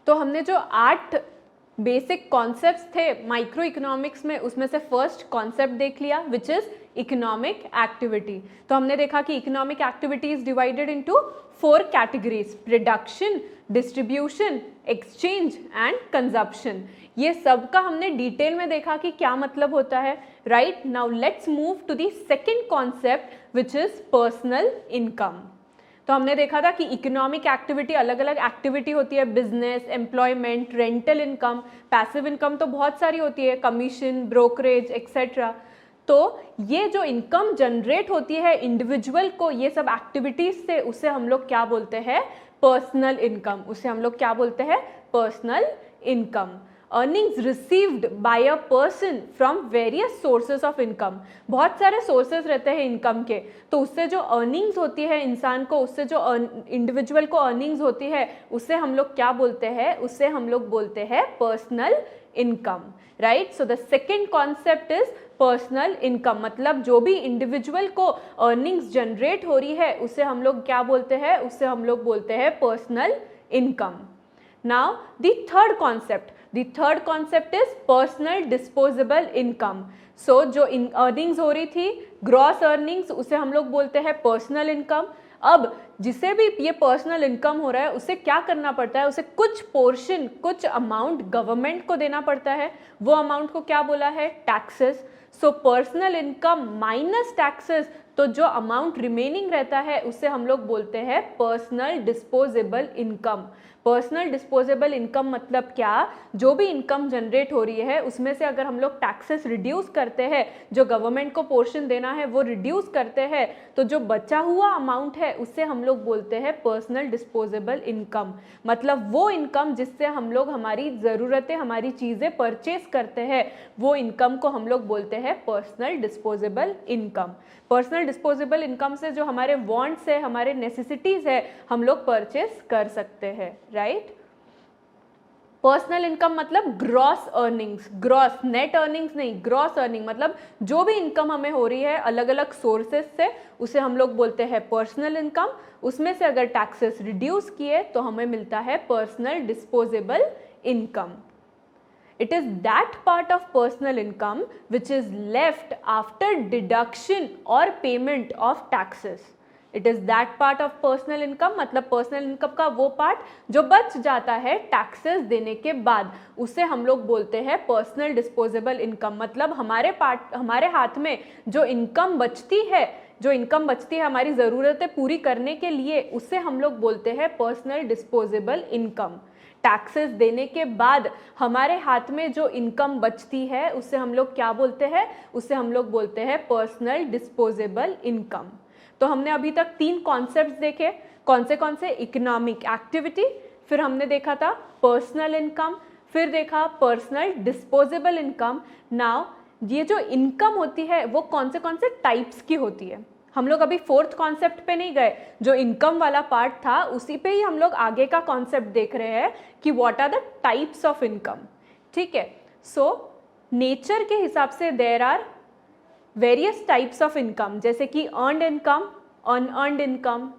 तो हमने जो 8 बेसिक कॉन्सेप्ट्स थे माइक्रो इकोनॉमिक्स में, उसमें से फर्स्ट कॉन्सेप्ट देख लिया विच इज इकोनॉमिक एक्टिविटी। तो हमने देखा कि economic activity is divided into 4 categories, production, distribution, exchange and consumption. ये सब का हमने डिटेल में देखा कि क्या मतलब होता है, right. Now let's move to the second concept which is personal income. तो हमने देखा था कि इकोनॉमिक एक्टिविटी अलग अलग एक्टिविटी होती है, business, employment, rental income, passive income तो बहुत सारी होती है, कमीशन, ब्रोकरेज एक्सेट्रा। तो ये जो इनकम जनरेट होती है इंडिविजुअल को ये सब एक्टिविटीज से, उसे हम लोग क्या बोलते हैं, पर्सनल इनकम। उसे हम लोग क्या बोलते हैं, personal income. Earnings received by a person from various sources of income. बहुत सारे सोर्सेज रहते हैं इनकम के, तो उससे जो अर्निंग्स होती है इंसान को, उससे जो इंडिविजुअल को अर्निंग्स होती है, उसे हम लोग क्या बोलते हैं, उसे हम लोग बोलते हैं personal income, right. So the second concept is personal income, मतलब जो भी इंडिविजुअल को अर्निंग्स जनरेट हो रही है उसे हम लोग क्या बोलते हैं, उसे हम लोग बोलते हैं personal income. Now the third concept, The third concept is personal disposable income. So जो अर्निंग्स हो रही थी, ग्रॉस अर्निंग्स, उसे हम लोग बोलते हैं पर्सनल इनकम। अब जिसे भी ये पर्सनल इनकम हो रहा है उसे क्या करना पड़ता है, उसे कुछ पोर्शन, कुछ अमाउंट गवर्नमेंट को देना पड़ता है। वो अमाउंट को क्या बोला है, taxes. So personal income minus taxes, तो जो अमाउंट रिमेनिंग रहता है उसे हम लोग बोलते हैं personal disposable income. Personal disposable income मतलब क्या, जो भी इनकम जनरेट हो रही है उसमें से अगर हम लोग टैक्सेस रिड्यूस करते हैं, जो गवर्नमेंट को पोर्शन देना है वो रिड्यूस करते हैं, तो जो बचा हुआ अमाउंट है उससे हम लोग बोलते हैं पर्सनल डिस्पोजेबल इनकम। मतलब वो इनकम जिससे हम लोग हमारी ज़रूरतें, हमारी चीज़ें परचेस करते हैं, वो इनकम को हम लोग बोलते हैं personal disposable income. Personal disposable income से जो हमारे वांट्स है, हमारे नेसेसिटीज है, हम लोग परचेस कर सकते हैं, राइट। पर्सनल इनकम मतलब gross earnings, gross, net earnings नहीं, ग्रॉस अर्निंग मतलब जो भी इनकम हमें हो रही है अलग अलग सोर्सेस से, उसे हम लोग बोलते हैं पर्सनल इनकम। उसमें से अगर टैक्सेस रिड्यूस किए तो हमें मिलता है personal disposable income. It is that part of personal income which is left after deduction or payment of taxes. It is that part of personal income, मतलब personal income का वो पार्ट जो बच जाता है टैक्सेस देने के बाद, उसे हम लोग बोलते हैं पर्सनल डिस्पोजेबल इनकम। मतलब हमारे हाथ में जो इनकम बचती है, जो इनकम बचती है हमारी ज़रूरतें पूरी करने के लिए, उसे हम लोग बोलते हैं पर्सनल डिस्पोजेबल इनकम। टैक्सेस देने के बाद हमारे हाथ में जो इनकम बचती है उसे हम लोग क्या बोलते हैं, उसे हम लोग बोलते हैं पर्सनल डिस्पोजेबल इनकम। तो हमने अभी तक 3 कॉन्सेप्ट्स देखे, कौन से, इकोनॉमिक एक्टिविटी, फिर हमने देखा था पर्सनल इनकम, फिर देखा पर्सनल डिस्पोजेबल इनकम। नाउ ये जो इनकम होती है वो कौन से टाइप्स की होती है। हम लोग अभी 4th कॉन्सेप्ट पे नहीं गए, जो इनकम वाला पार्ट था उसी पे ही हम लोग आगे का कॉन्सेप्ट देख रहे हैं कि what are the types of income, ठीक है। सो नेचर के हिसाब से there are various types of income, जैसे कि earned income, unearned income,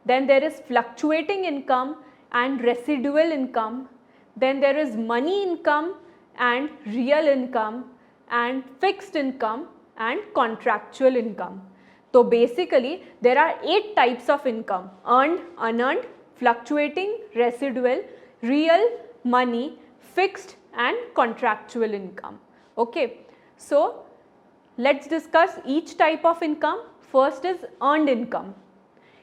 then there is fluctuating income and residual income, then there is money income and real income and fixed income and contractual income. So basically there are 8 types of income: earned, unearned, fluctuating, residual, real, money, fixed and contractual income. Okay, so let's discuss each type of income. First is earned income.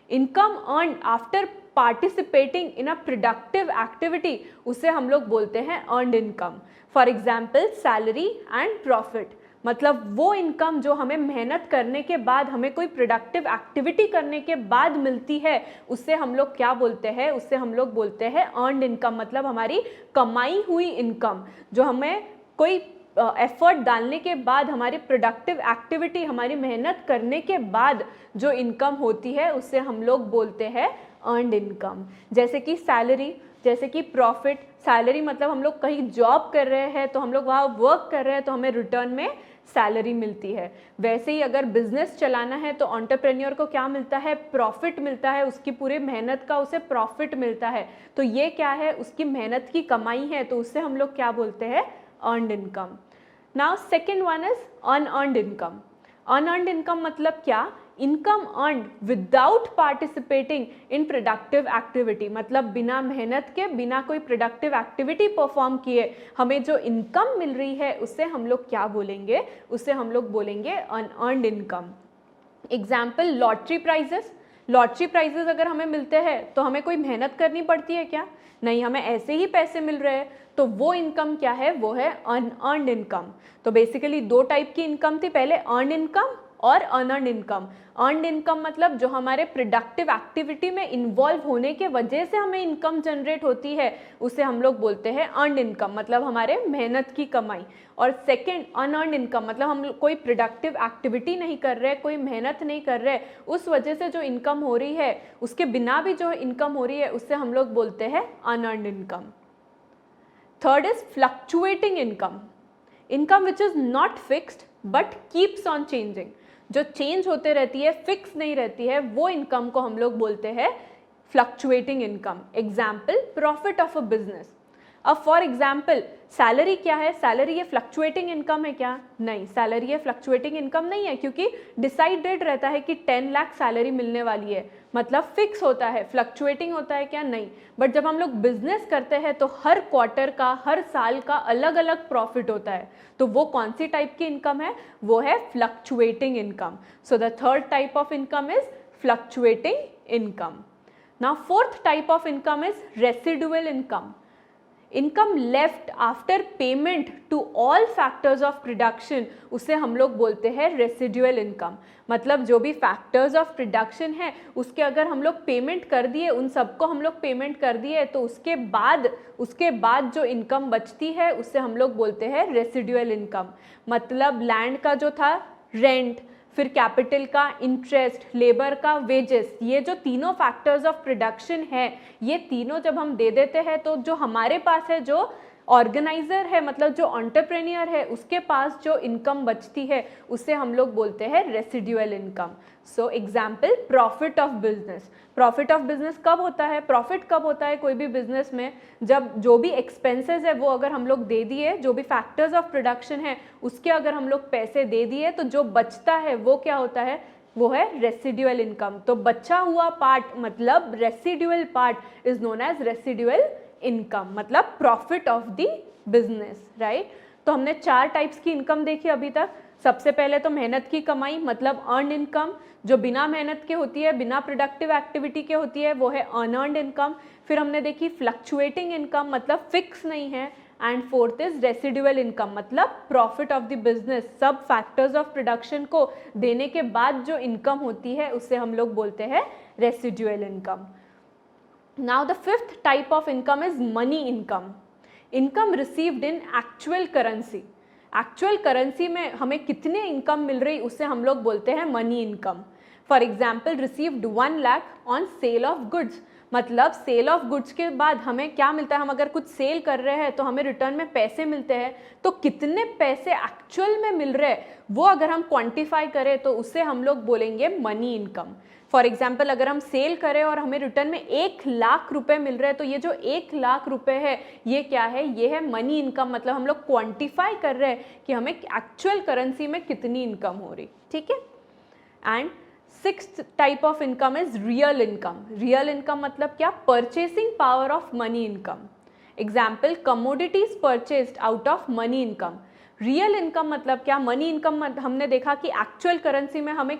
Income earned after participating in a productive activity, उसे हम लोग बोलते हैं earned income. For example, salary and profit. मतलब वो income जो हमें मेहनत करने के बाद, हमें कोई प्रोडक्टिव एक्टिविटी करने के बाद मिलती है, उससे हम लोग क्या बोलते हैं, उससे हम लोग बोलते हैं अर्नड इनकम। मतलब हमारी कमाई हुई इनकम, जो हमें कोई एफर्ट डालने के बाद, हमारी प्रोडक्टिव एक्टिविटी, हमारी मेहनत करने के बाद जो इनकम होती है, उससे हम लोग बोलते हैं अर्नड इनकम। जैसे कि सैलरी, जैसे कि प्रॉफिट, सैलरी मतलब हम लोग कहीं जॉब कर रहे हैं तो हम लोग वहाँ वर्क कर रहे हैं तो हमें रिटर्न में सैलरी मिलती है। वैसे ही अगर बिजनेस चलाना है तो एंटरप्रेन्योर को क्या मिलता है, प्रॉफिट मिलता है, उसकी पूरी मेहनत का उसे प्रॉफिट मिलता है। तो ये क्या है, उसकी मेहनत की कमाई है, तो उससे हम लोग क्या बोलते हैं, earned income. Now second one is unearned income. Unearned income मतलब क्या, income earn without participating in productive activity, मतलब बिना मेहनत के, बिना कोई प्रोडक्टिव एक्टिविटी परफॉर्म किए हमें जो इनकम मिल रही है उससे हम लोग क्या बोलेंगे, उससे हम लोग बोलेंगे unearned income. Example, lottery prizes. Lottery prizes अगर हमें मिलते हैं तो हमें कोई मेहनत करनी पड़ती है क्या, नहीं, हमें ऐसे ही पैसे मिल रहे हैं, तो वो इनकम क्या है, वो है अनअर्नड इनकम। तो बेसिकली दो टाइप की इनकम थी, पहले अर्न इनकम और अनअर्नड इनकम। अर्नड इनकम मतलब जो हमारे प्रोडक्टिव एक्टिविटी में इन्वॉल्व होने के वजह से हमें इनकम जनरेट होती है, उसे हम लोग बोलते हैं अर्नड इनकम, मतलब हमारे मेहनत की कमाई। और सेकंड अनअर्नड इनकम मतलब हम कोई प्रोडक्टिव एक्टिविटी नहीं कर रहे, कोई मेहनत नहीं कर रहे, उस वजह से जो इनकम हो रही है, उसके बिना भी जो इनकम हो रही है, उससे हम लोग बोलते हैं unearned income. Third is fluctuating income. Income which is not fixed but keeps on changing, जो चेंज होते रहती है, फिक्स नहीं रहती है, वो इनकम को हम लोग बोलते हैं fluctuating income. Example, profit of a business. अब फॉर एग्जाम्पल सैलरी क्या है, सैलरी ये फ्लक्चुएटिंग इनकम है क्या, नहीं, सैलरी ये फ्लक्चुएटिंग इनकम नहीं है, क्योंकि डिसाइडेड रहता है कि 10 लाख सैलरी मिलने वाली है, मतलब फिक्स होता है। फ्लक्चुएटिंग होता है क्या, नहीं। बट जब हम लोग बिजनेस करते हैं तो हर क्वार्टर का, हर साल का अलग अलग प्रॉफिट होता है, तो वो कौन सी टाइप की इनकम है, वो है fluctuating income. So the third type of income is fluctuating income. Now fourth type of income is residual income. Income left after payment to all factors of production, उसे हम लोग बोलते हैं रेसिडुअल इनकम। मतलब जो भी फैक्टर्स ऑफ प्रोडक्शन है उसके अगर हम लोग पेमेंट कर दिए, उन सबको हम लोग पेमेंट कर दिए, तो उसके बाद जो इनकम बचती है उससे हम लोग बोलते हैं रेसिडुअल इनकम। मतलब लैंड का जो था रेंट, फिर कैपिटल का इंटरेस्ट, लेबर का वेजेस, ये जो तीनों फैक्टर्स ऑफ प्रोडक्शन है, ये तीनों जब हम दे देते हैं तो जो हमारे पास है, जो ऑर्गेनाइजर है, मतलब जो एंटरप्रेन्योर है, उसके पास जो इनकम बचती है उसे हम लोग बोलते हैं residual income. So example, profit of business. Profit of business कब होता है, प्रॉफिट कब होता है कोई भी बिजनेस में, जब जो भी एक्सपेंसेस है वो अगर हम लोग दे दिए, जो भी फैक्टर्स ऑफ प्रोडक्शन है उसके अगर हम लोग पैसे दे दिए, तो जो बचता है वो क्या होता है, वो है रेसिडुअल इनकम। तो बचा हुआ पार्ट मतलब residual part is known as residual income, मतलब profit of the business, right. तो हमने 4 टाइप्स की इनकम देखी अभी तक। सबसे पहले तो मेहनत की कमाई मतलब अर्न इनकम, जो बिना मेहनत के होती है, बिना प्रोडक्टिव एक्टिविटी के होती है, वो है अनअर्नड इनकम। फिर हमने देखी फ्लक्चुएटिंग इनकम, मतलब फिक्स नहीं है। And fourth is residual income, मतलब प्रॉफिट ऑफ द बिजनेस, सब फैक्टर्स ऑफ प्रोडक्शन को देने के बाद जो इनकम होती है उससे हम लोग बोलते हैं residual income. Now the fifth type of income is money income. Income received in actual currency. Actual currency में हमें कितने इनकम मिल रही उसे हम लोग बोलते हैं money income. For example, received 1 lakh on sale of goods, मतलब सेल ऑफ गुड्स के बाद हमें क्या मिलता है, हम अगर कुछ सेल कर रहे हैं तो हमें रिटर्न में पैसे मिलते हैं, तो कितने पैसे एक्चुअल में मिल रहे हैं वो अगर हम क्वांटिफाई करें तो उसे हम लोग बोलेंगे मनी इनकम। फॉर एग्जाम्पल, अगर हम सेल करें और हमें रिटर्न में 1 लाख रुपए मिल रहे हैं, तो ये जो 1 लाख रुपए है ये क्या है, ये है मनी इनकम। मतलब हम लोग क्वांटिफाई कर रहे हैं कि हमें एक्चुअल करेंसी में कितनी इनकम हो रही, ठीक है। And 6th type of income is real income. Real income मतलब क्या, purchasing power of money income. Example, commodities purchased out of money income. Real income मतलब क्या, मनी इनकम हमने देखा कि एक्चुअल करेंसी में हमें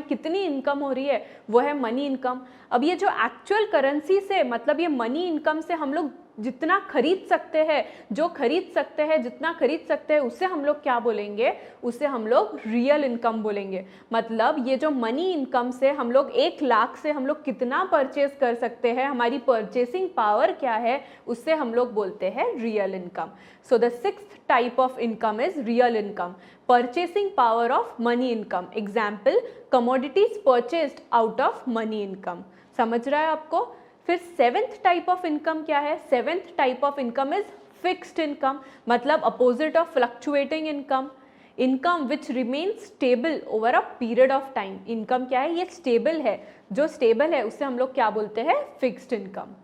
कितनी इनकम हो रही है, वो है मनी इनकम। अब ये जो एक्चुअल करेंसी से, मतलब ये मनी इनकम से हम लोग जितना खरीद सकते हैं, जितना खरीद सकते हैं उसे हम लोग क्या बोलेंगे, उसे हम लोग रियल इनकम बोलेंगे। मतलब ये जो मनी इनकम से हम लोग 1 लाख से हम लोग कितना परचेज कर सकते हैं, हमारी परचेसिंग पावर क्या है, उससे हम लोग बोलते हैं real income. So the 6th type of income is real income, purchasing power of money income. Example, commodities purchased out of money income. समझ रहा है आपको। फिर सेवेंथ टाइप ऑफ इनकम क्या है? Seventh type of income is fixed income, मतलब opposite of fluctuating income, income which remain stable over a period of time. Income क्या है? ये स्टेबल है, जो स्टेबल है उससे हम लोग क्या बोलते हैं? Fixed income.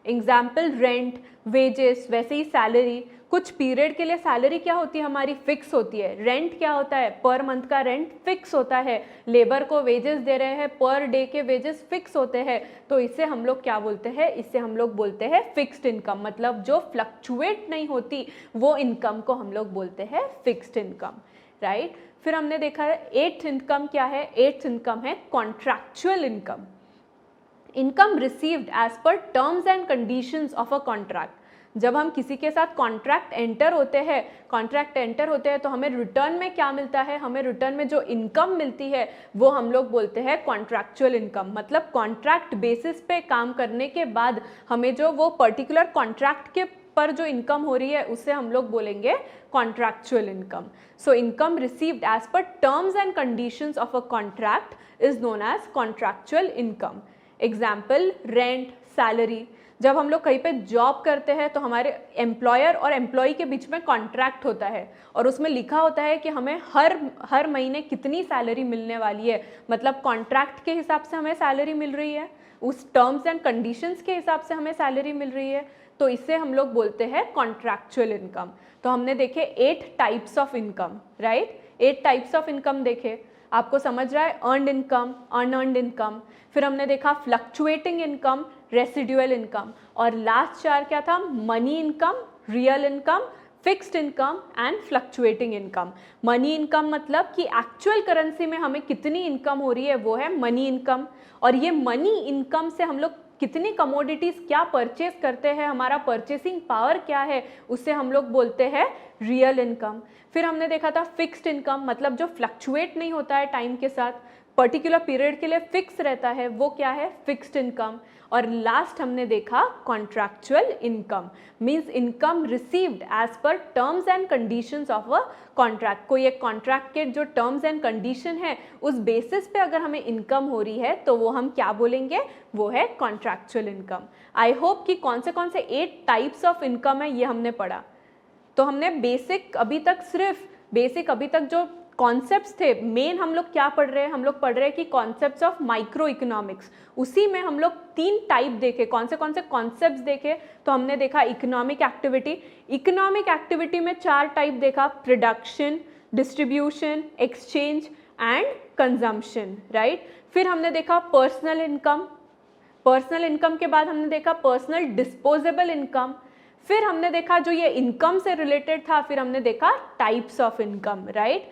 Example rent, wages, वैसे ही सैलरी, कुछ पीरियड के लिए सैलरी क्या होती है हमारी? फिक्स होती है। रेंट क्या होता है? पर मंथ का रेंट फिक्स होता है। लेबर को वेजेस दे रहे हैं, पर डे के वेजेस फिक्स होते हैं, तो इससे हम लोग क्या बोलते हैं? इससे हम लोग बोलते हैं फिक्स्ड इनकम, मतलब जो फ्लक्चुएट नहीं होती वो इनकम को हम लोग बोलते हैं फिक्स्ड इनकम, राइट। फिर हमने देखा है एट्थ इनकम क्या है? एट्थ इनकम है contractual income, income received as per terms and conditions of a contract. जब हम किसी के साथ कॉन्ट्रैक्ट एंटर होते हैं तो हमें रिटर्न में क्या मिलता है? हमें रिटर्न में जो इनकम मिलती है वो हम लोग बोलते हैं कॉन्ट्रैक्चुअल इनकम, मतलब कॉन्ट्रैक्ट बेसिस पे काम करने के बाद हमें जो वो पर्टिकुलर कॉन्ट्रैक्ट के पर जो इनकम हो रही है उससे हम लोग बोलेंगे contractual income. So income received as per terms and conditions of a contract is known as contractual income. Example rent, salary. जब हम लोग कहीं पे जॉब करते हैं तो हमारे एम्प्लॉयर और एम्प्लॉय के बीच में कॉन्ट्रैक्ट होता है और उसमें लिखा होता है कि हमें हर महीने कितनी सैलरी मिलने वाली है, मतलब कॉन्ट्रैक्ट के हिसाब से हमें सैलरी मिल रही है, उस टर्म्स एंड कंडीशंस के हिसाब से हमें सैलरी मिल रही है, तो इसे हम लोग बोलते हैं कॉन्ट्रैक्चुअल इनकम। तो हमने देखे 8 types of income, right. 8 types of income देखे, आपको समझ रहा है? अर्नड इनकम, अनअर्नड इनकम, फिर हमने देखा फ्लक्चुएटिंग इनकम, रेसिडुअल इनकम, और लास्ट 4 क्या था? Money income, real income, fixed income and fluctuating income. Money income मतलब कि एक्चुअल करेंसी में हमें कितनी इनकम हो रही है वो है मनी इनकम, और ये मनी इनकम से हम लोग कितनी कमोडिटीज क्या परचेज करते हैं, हमारा परचेसिंग पावर क्या है, उससे हम लोग बोलते हैं रियल इनकम। फिर हमने देखा था फिक्स्ड इनकम, मतलब जो फ्लक्चुएट नहीं होता है टाइम के साथ, पर्टिकुलर पीरियड के लिए फिक्स रहता है, वो क्या है? Fixed income. और लास्ट हमने देखा contractual income, means income received as per terms and conditions of a contract. कोई एक कॉन्ट्रैक्ट के जो टर्म्स एंड कंडीशन है उस बेसिस पे अगर हमें इनकम हो रही है तो वो हम क्या बोलेंगे? वो है कॉन्ट्रैक्चुअल इनकम। आई होप कि कौन से 8 टाइप्स ऑफ इनकम है ये हमने पढ़ा। तो हमने बेसिक अभी तक जो कॉन्सेप्ट्स थे, मेन हम लोग क्या पढ़ रहे हैं? हम लोग पढ़ रहे हैं कि कॉन्सेप्ट्स ऑफ माइक्रो इकोनॉमिक्स, उसी में हम लोग 3 टाइप देखे। कौन से कॉन्सेप्ट्स देखे? तो हमने देखा इकोनॉमिक एक्टिविटी, इकोनॉमिक एक्टिविटी में 4 टाइप देखा, production, distribution, exchange and consumption, right. फिर हमने देखा पर्सनल इनकम, पर्सनल इनकम के बाद हमने देखा पर्सनल डिस्पोजेबल इनकम, फिर हमने देखा जो ये इनकम से रिलेटेड था, फिर हमने देखा टाइप्स ऑफ इनकम, राइट।